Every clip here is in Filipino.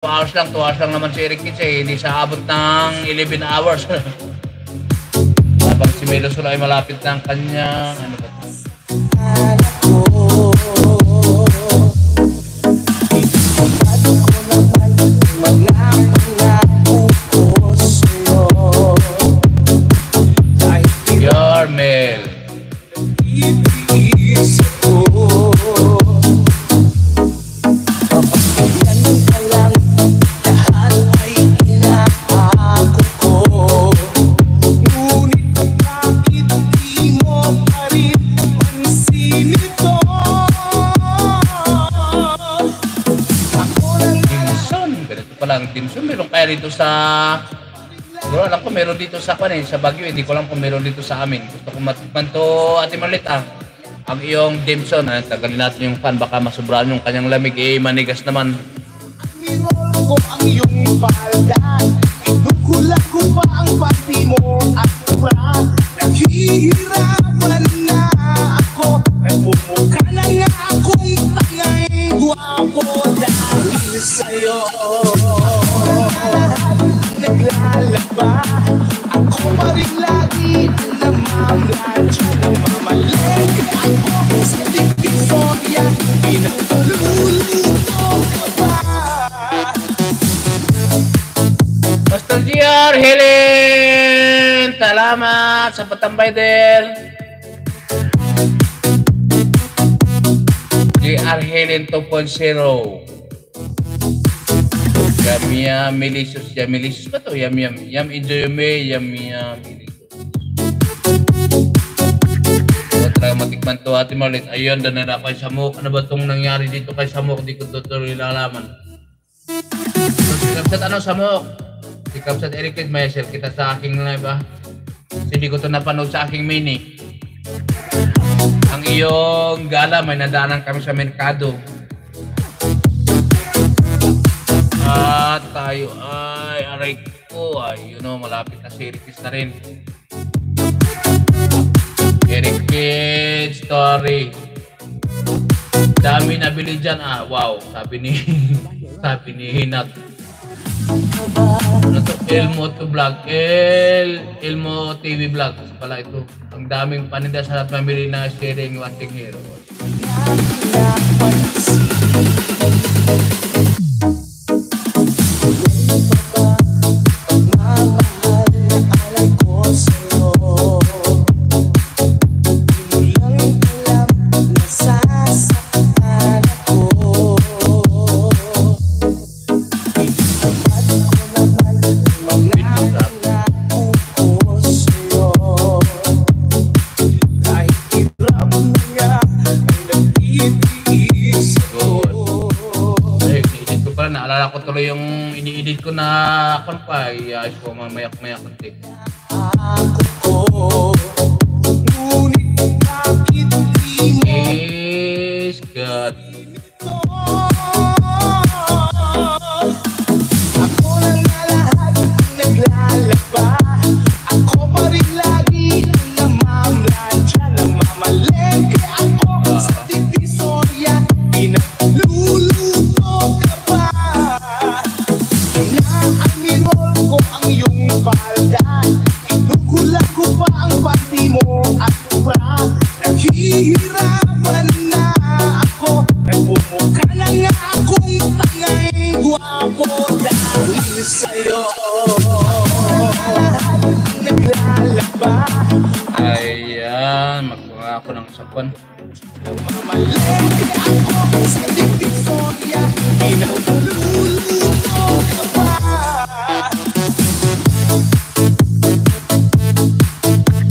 2 hours lang, 2 hours lang naman si Eric Kids eh. Hindi sa abot ng 11 hours. Habang si Melo Sula ay malapit na ang kanyang ano ba? Yarmel. Dimsum, meron kaya dito sa siguro alam ko meron dito sa sa Baguio, hindi ko lang kung meron dito sa amin. Gusto ko matikman to Ate Marlit ang iyong dimsum. Tagalin natin yung fan, baka masubrahan yung kanyang lamig manigas naman. Ko ang iyong palda, inukula ko pa ang pati mo at pra. Naghihirapan na ako, nagmumukha na nga akong tangay guwapo dahil sa'yo. Naglalaba, ako pa rin lagi namamradyo, namamalengke ako sa Victoria, pinagkaluluto ka ba? Master GR Helen, salamat sa patambay din. GR Helen 2.0. Yam Melicious, Yam Melicious ba to? Yam enjoy me, Yam Melicious. Talaga matikman to Ate Marlit. Ayun, danala kay Samok. Ano ba itong nangyari dito kay Samok? Di ko tutuloy lalaman. Si Kapsat Samok? Si Kapsat Eric Kids, may share kita sa aking live Kasi hindi ko ito napanood sa aking mini. Ang iyong gala, may nadaanan kami sa merkado. At tayo ay aray ko malapit na si Eric Kids na rin. Eric Kids story. Dami nabili dyan wow, sabi ni Hinat. Ano to? Elmo to vlog. Elmo TV vlog pala ito. Ang daming paninda sa lahat mabili na sharing watching hero. Naalala ko tuloy yung ini-edit ko na konpay. Ayos ko mamaya-maya konti. Is God. Ako lang na lahat naglalaba. Ako pa rin lagi namamradya, namamalengke ako sa Divisoria. Pinagluluto ka ba? Inaanirol ko ang iyong palda, inukula ko pa ang pati mo at pra. Naghihirapan na ako, nagmumukha na nga akong tangay guwapo dahil sa'yo. Naglalaba. Ayan, magkuha ako ng sapon. Namamalengke ako sa Divisoria, pinagluluto ka ba?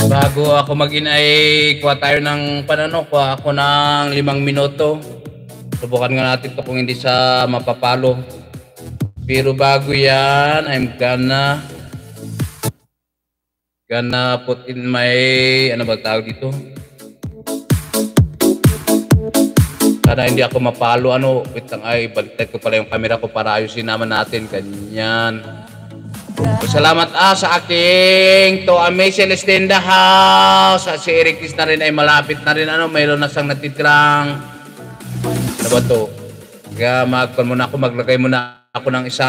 Bago ako mag-in ay kuha tayo ng kuha ako ng 5 minuto. Subukan nga natin ito kung hindi sa mapapalo. Pero bago yan, I'm gonna put in my, ano ba tawag dito? Sana hindi ako mapalo, wait lang, baliktad ko pala yung camera ko para ayusin naman natin, ganyan. Salamat sa aking to Amazing in the house. Si Eric Kids na rin ay malapit na rin, mayroon na siyang natitirang, ano ba to? Kaya maglagay muna ako ng isa